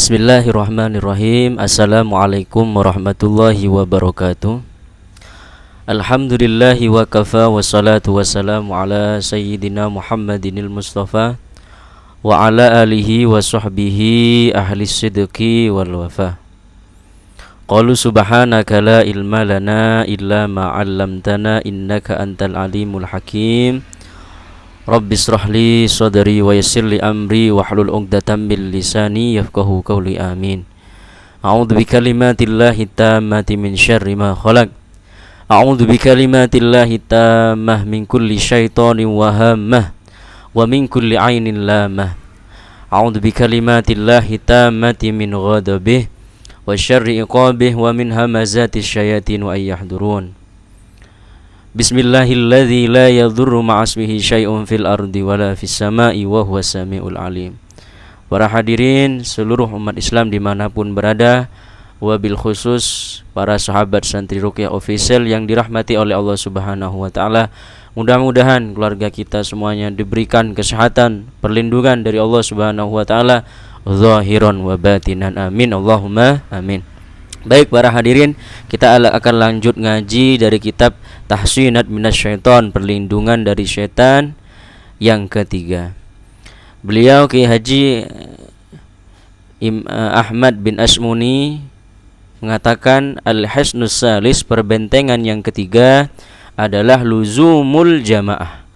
Bismillahirrahmanirrahim. Assalamualaikum warahmatullahi wabarakatuh. Alhamdulillahi wa kafa wa salatu wassalamu ala sayyidina Muhammadinil Mustafa wa ala alihi wa sahbihi ahli sidqi wal wafa. Qalu subhanaka la ilma lana illa ma 'allamtana innaka antal alimul hakim. Rabbi israhli sadri wa yassirli amri wahlul 'uqdatam min lisani yafqahu qawli amin. A'udzu bikalimatillahi tammati min syarri ma khalaq. A'udzu bikalimatillahi tammah min kulli syaitonin wa hammah wa min kulli 'ainin lamah. A'udzu bikalimatillahi tammati min ghadabih wa syarri iqabih wa min hamazati syayatin wa ayyahdurun. Bismillahilladzi la yadhurru ma'asmihi syai'un fil ardi wala fis sama'i wa huwas samiul alim. Para hadirin seluruh umat Islam dimanapun berada, wabil khusus para sahabat Santri Ruqyah Official yang dirahmati oleh Allah Subhanahu wa taala. Mudah-mudahan keluarga kita semuanya diberikan kesehatan, perlindungan dari Allah Subhanahu wa taala zahiran wa batinan. Amin Allahumma amin. Baik para hadirin, kita akan lanjut ngaji dari kitab Tahsinat Minasyaiton, perlindungan dari syaitan yang ketiga. Beliau Kiai Haji Ahmad bin Asmuni mengatakan al-hisnus salis, perbentengan yang ketiga adalah luzumul jamaah,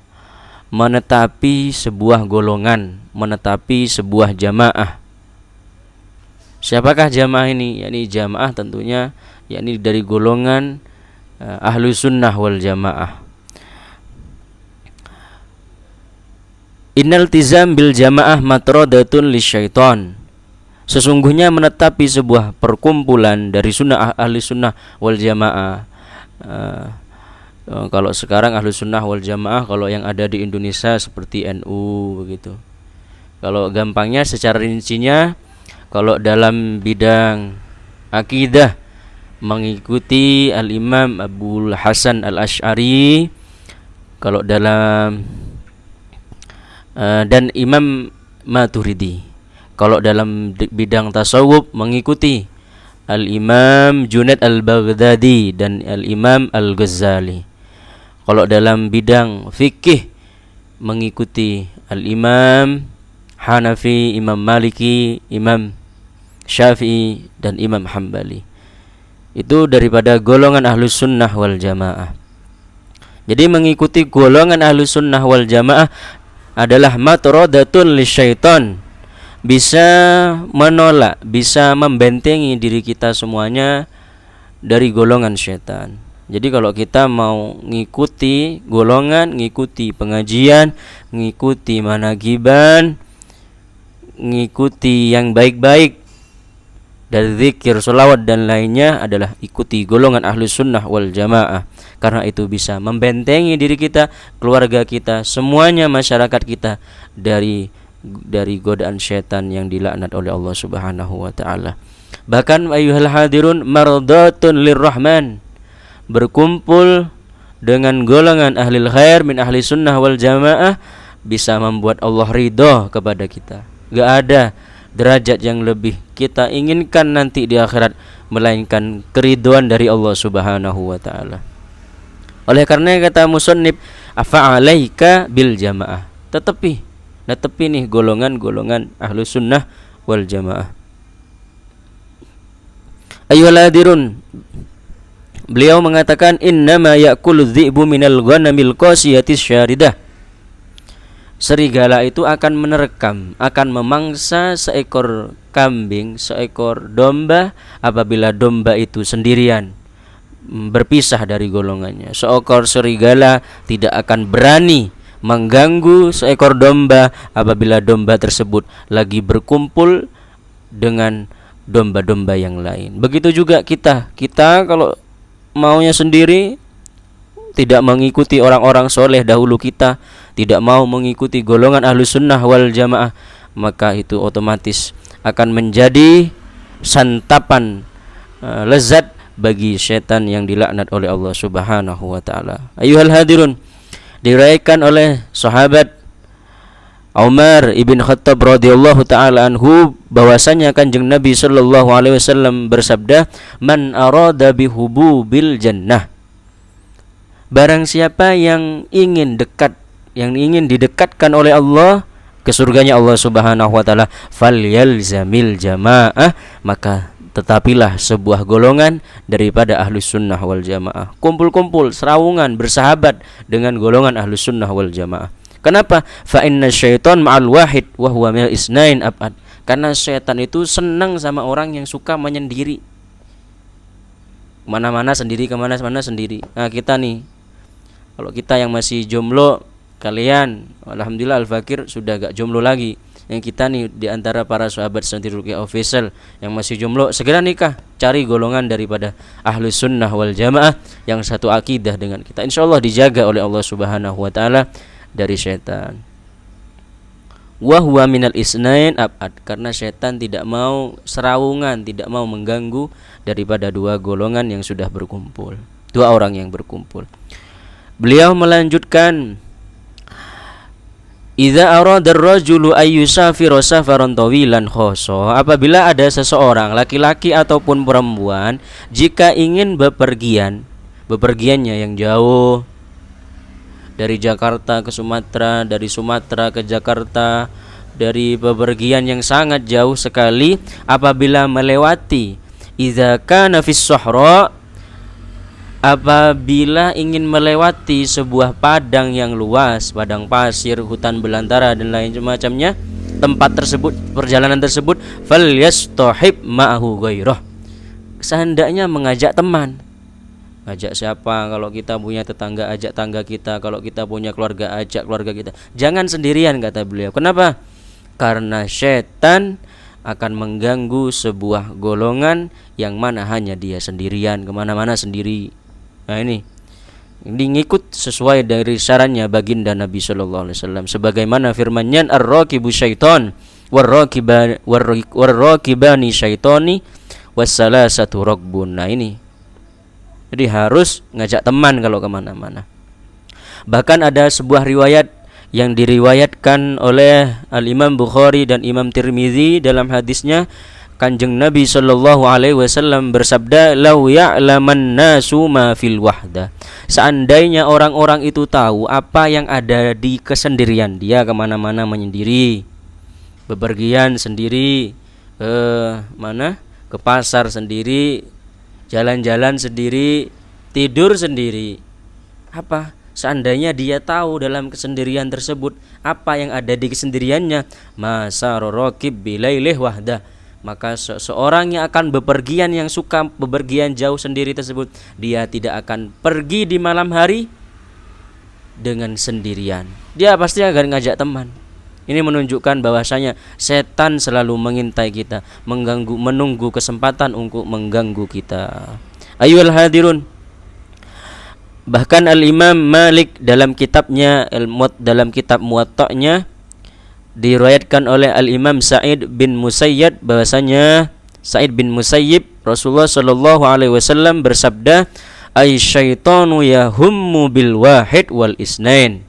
menetapi sebuah golongan, menetapi sebuah jamaah. Siapakah jamaah ini? Yakni jamaah tentunya yakni dari golongan ahlu sunnah wal jamaah. Innal tizam bil jamaah matradatun lisyaiton. Sesungguhnya menetapi sebuah perkumpulan dari sunnah ahli sunnah wal jamaah. Kalau sekarang ahlu sunnah wal jamaah, kalau yang ada di Indonesia seperti NU begitu. Kalau gampangnya secara rincinya, kalau dalam bidang akidah mengikuti Al-Imam Abul Hasan Al-Asy'ari, kalau dalam dan Imam Maturidi. Kalau dalam bidang tasawuf mengikuti Al-Imam Junaid Al-Baghdadi dan Al-Imam Al-Ghazali. Kalau dalam bidang fikih mengikuti Al-Imam Hanafi, Imam Maliki, Imam Syafi'i dan Imam Hambali. Itu daripada golongan ahlus sunnah wal jamaah. Jadi mengikuti golongan ahlus sunnah wal jamaah adalah matradatun lisyaiton, bisa menolak, bisa membentengi diri kita semuanya dari golongan syaitan. Jadi kalau kita mau ngikuti golongan, ngikuti pengajian, ngikuti manakiban, ngikuti yang baik-baik dari zikir, sholawat dan lainnya, adalah ikuti golongan ahlus sunnah wal jamaah. Karena itu bisa membentengi diri kita, keluarga kita, semuanya masyarakat kita dari godaan syaitan yang dilaknat oleh Allah Subhanahu wa taala. Bahkan ayyuhal hadirun mardatun lirrahman, berkumpul dengan golongan ahlil khair min ahli sunnah wal jamaah bisa membuat Allah ridha kepada kita. Gak ada derajat yang lebih kita inginkan nanti di akhirat melainkan keridhaan dari Allah Subhanahu wa taala. Oleh karena kata musannif, afa'alaika bil jamaah, netepi nih golongan-golongan ahlu sunnah wal jamaah. Ayyuhal hadirun, beliau mengatakan innama ya'kulu dhi'bu minal ghanamil qasiyatis syaridah. Serigala itu akan menerkam, akan memangsa seekor kambing, seekor domba apabila domba itu sendirian, berpisah dari golongannya. Seekor serigala tidak akan berani mengganggu seekor domba apabila domba tersebut lagi berkumpul dengan domba-domba yang lain. Begitu juga kita kalau maunya sendiri, tidak mengikuti orang-orang soleh dahulu kita, tidak mau mengikuti golongan ahlus sunnah wal jamaah, maka itu otomatis akan menjadi santapan lezat bagi syaitan yang dilaknat oleh Allah Subhanahu wa taala. Ayyuhal hadirun, diriwayatkan oleh sahabat Umar ibn Khattab radhiyallahu taala anhu bahwasanya Kanjeng Nabi sallallahu alaihi wasallam bersabda, "Man arada bihububil jannah." Barang siapa yang ingin dekat, yang ingin didekatkan oleh Allah ke surganya Allah Subhanahu wa taala, falyalzamil jamaah, maka tetapilah sebuah golongan daripada ahlus sunnah wal jamaah. Kumpul-kumpul, serawungan, bersahabat dengan golongan ahlus sunnah wal jamaah. Kenapa? Fa inna syaiton ma'al wahid wa huwa minal isnain abad. Karena syaitan itu senang sama orang yang suka menyendiri. Kemana-mana sendiri, kemana-mana sendiri. Nah kita nih, kalau kita yang masih jomblo, kalian alhamdulillah Al-Fakir sudah gak jomblo lagi. Yang kita nih di antara para sahabat Santi Ruqyah Official yang masih jomblo, segera nikah, cari golongan daripada ahlus sunnah wal jamaah yang satu akidah dengan kita. Insyaallah dijaga oleh Allah Subhanahu wa taala dari syaitan. Wa huwa minal isnain abad, karena syaitan tidak mau serawungan, tidak mau mengganggu daripada dua golongan yang sudah berkumpul, dua orang yang berkumpul. Beliau melanjutkan, idza arada ar-rajulu ayyusafira safaran tawilan khassa, apabila ada seseorang laki-laki ataupun perempuan jika ingin bepergiannya yang jauh, dari Jakarta ke Sumatera, dari Sumatera ke Jakarta, dari bepergian yang sangat jauh sekali, apabila melewati idza kana fis sahra, apabila ingin melewati sebuah padang yang luas, padang pasir, hutan belantara dan lain semacamnya, tempat tersebut, perjalanan tersebut, falyastahib ma'ahu ghairah, sehendaknya mengajak teman. Ajak siapa? Kalau kita punya tetangga, ajak tangga kita. Kalau kita punya keluarga, ajak keluarga kita. Jangan sendirian, kata beliau. Kenapa? Karena syaitan akan mengganggu sebuah golongan yang mana hanya dia sendirian, kemana-mana sendiri. Nah ini ngikut sesuai dari sarannya baginda Nabi Sallallahu Alaihi Wasallam, sebagaimana firman-Nya, ar-raqibu syaiton warraqibani syaitoni wassalasatu ragbun. Nah ini, jadi harus ngajak teman kalau kemana-mana. Bahkan ada sebuah riwayat yang diriwayatkan oleh Al-Imam Bukhari dan Imam Tirmizi dalam hadisnya, Kanjeng Nabi sallallahu alaihi wasallam bersabda, "Lau ya'laman nasu ma fil wahda." Seandainya orang-orang itu tahu apa yang ada di kesendirian, dia kemana-mana menyendiri, bepergian sendiri, ke mana? Ke pasar sendiri, jalan-jalan sendiri, tidur sendiri. Apa? Seandainya dia tahu dalam kesendirian tersebut apa yang ada di kesendiriannya, masarorokib bilailih wahdah, maka seorang yang akan bepergian, yang suka bepergian jauh sendiri tersebut, dia tidak akan pergi di malam hari dengan sendirian. Dia pasti akan ngajak teman. Ini menunjukkan bahwasanya setan selalu mengintai kita, menunggu kesempatan untuk mengganggu kita. Ayyuhal hadirun. Bahkan Al-Imam Malik dalam kitabnya dalam kitab Muwatta'nya diriwayatkan oleh Al-Imam Sa'id bin Musayyib bahwasanya Sa'id bin Musayyib, Rasulullah sallallahu alaihi wasallam bersabda, "Ay syaitanu yahummu bil wahid wal isnain."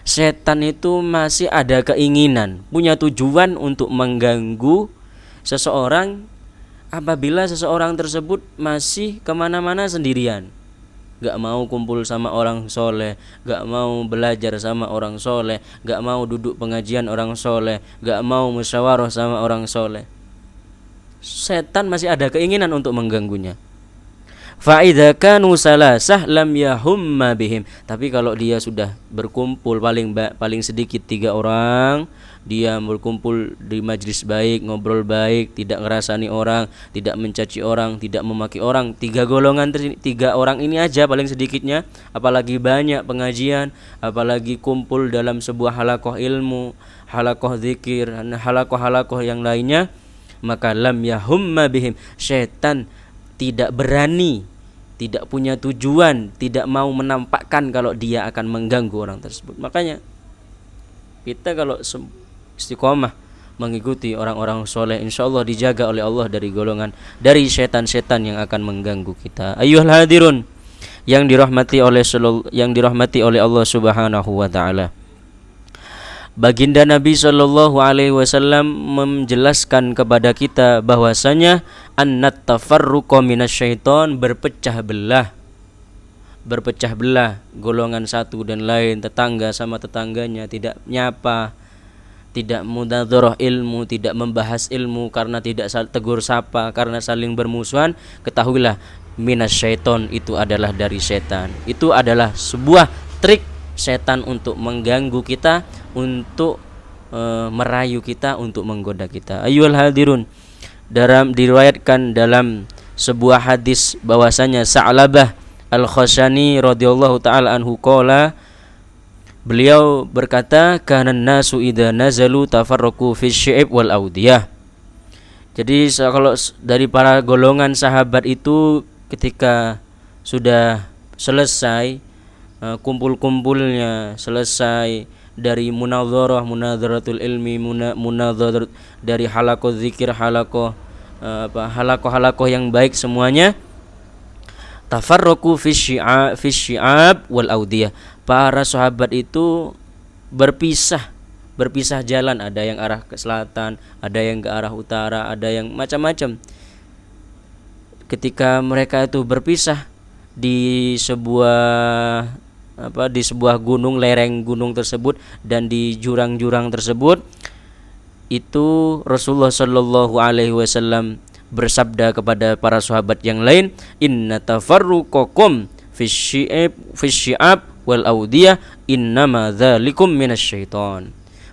Setan itu masih ada keinginan, punya tujuan untuk mengganggu seseorang apabila seseorang tersebut masih kemana-mana sendirian, gak mau kumpul sama orang soleh, gak mau belajar sama orang soleh, gak mau duduk pengajian orang soleh, gak mau musyawarah sama orang soleh. Setan masih ada keinginan untuk mengganggunya. Fa'idha kanu salasah lam yahumma bihim. Tapi kalau dia sudah berkumpul paling sedikit 3 orang, dia berkumpul di majlis baik, ngobrol baik, tidak ngerasani orang, tidak mencaci orang, tidak memaki orang, 3 golongan 3 orang ini aja paling sedikitnya, apalagi banyak pengajian, apalagi kumpul dalam sebuah halakoh ilmu, halakoh zikir, halakoh yang lainnya, maka lam yahumma bihim, syaitan tidak berani, tidak punya tujuan, tidak mau menampakkan kalau dia akan mengganggu orang tersebut. Makanya kita kalau istiqomah mengikuti orang-orang soleh, insyaallah dijaga oleh Allah dari golongan, dari setan-setan yang akan mengganggu kita. Ayyuhal hadirun yang dirahmati oleh Allah Subhanahu wa taala. Baginda Nabi Shallallahu Alaihi Wasallam menjelaskan kepada kita bahwasanya annat tafarruqa minasyaiton, berpecah belah golongan satu dan lain, tetangga sama tetangganya tidak nyapa, tidak munadzarah ilmu, tidak membahas ilmu karena tidak tegur sapa, karena saling bermusuhan. Ketahuilah minasyaiton, itu adalah dari setan. Itu adalah sebuah trik setan untuk mengganggu kita, untuk merayu kita, untuk menggoda kita. Ayyuhal hadirun, diriwayatkan dalam sebuah hadis bahwasanya Sa'labah Al-Khashani radhiyallahu taala anhu qala, beliau berkata, kana nasu idza nazalu tafarraqu fi syi'ib wal audiyah. Jadi kalau dari para golongan sahabat itu ketika sudah selesai kumpul-kumpulnya, selesai dari munadzaratul ilmi, munadzarat dari halaqah zikir, halaqah yang baik semuanya, tafarraqu fi syi'ab wal audiyah. Para sahabat itu berpisah jalan, ada yang arah ke selatan, ada yang ke arah utara, ada yang macam-macam. Ketika mereka itu berpisah di sebuah gunung, lereng gunung tersebut dan di jurang-jurang tersebut, itu Rasulullah Shallallahu Alaihi Wasallam bersabda kepada para sahabat yang lain, inna tafarruqakum fi syi'ab wal audiyah innama dzalikum minasyaiton.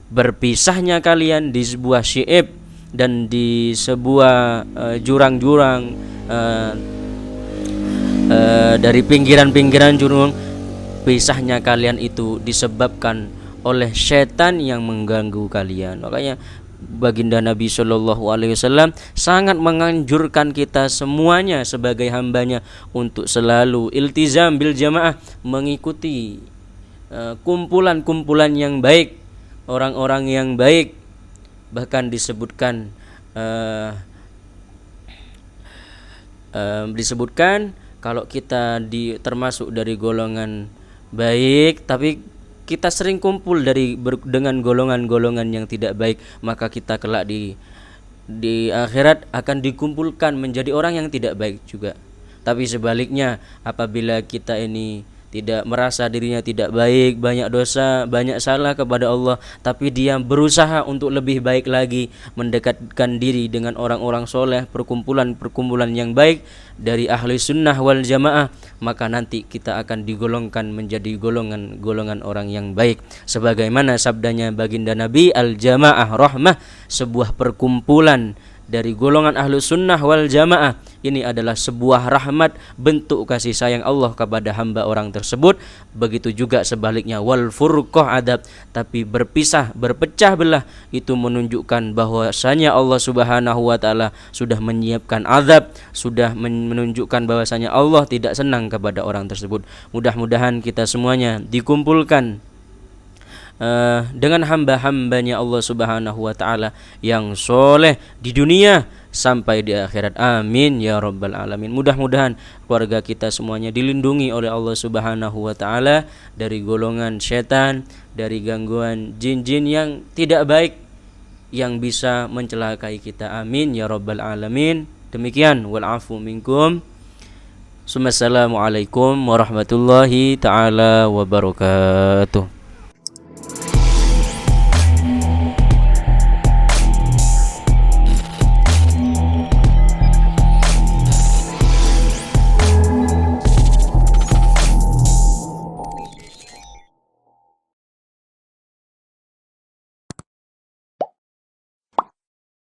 Berpisahnya kalian di sebuah syi'ib dan di sebuah jurang-jurang, dari pinggiran-pinggiran jurang, pisahnya kalian itu disebabkan oleh setan yang mengganggu kalian. Makanya baginda Nabi Shallallahu Alaihi Wasallam sangat menganjurkan kita semuanya sebagai hambanya untuk selalu iltizam bil jamaah, mengikuti kumpulan-kumpulan yang baik, orang-orang yang baik. Bahkan disebutkan kalau kita termasuk dari golongan baik, tapi kita sering kumpul dengan golongan-golongan yang tidak baik, maka kita kelak di akhirat akan dikumpulkan menjadi orang yang tidak baik juga. Tapi sebaliknya, apabila kita ini tidak merasa dirinya tidak baik, banyak dosa, banyak salah kepada Allah, tapi dia berusaha untuk lebih baik lagi, mendekatkan diri dengan orang-orang soleh, perkumpulan yang baik dari ahli sunnah wal jamaah, maka nanti kita akan digolongkan menjadi golongan orang yang baik. Sebagaimana sabdanya baginda Nabi, al-jamaah rahmah, sebuah perkumpulan dari golongan ahlu sunnah wal jamaah ini adalah sebuah rahmat, bentuk kasih sayang Allah kepada hamba orang tersebut. Begitu juga sebaliknya, wal furqah adab, tapi berpecah belah itu menunjukkan bahwasanya Allah Subhanahu wa taala sudah menyiapkan azab, sudah menunjukkan bahwasanya Allah tidak senang kepada orang tersebut. Mudah-mudahan kita semuanya dikumpulkan dengan hamba-hambanya Allah Subhanahu wa taala yang soleh di dunia sampai di akhirat. Amin ya rabbal alamin. Mudah-mudahan keluarga kita semuanya dilindungi oleh Allah Subhanahu wa taala dari golongan setan, dari gangguan jin-jin yang tidak baik yang bisa mencelakai kita. Amin ya rabbal alamin. Demikian, wal afu minkum. Assalamualaikum warahmatullahi taala wabarakatuh.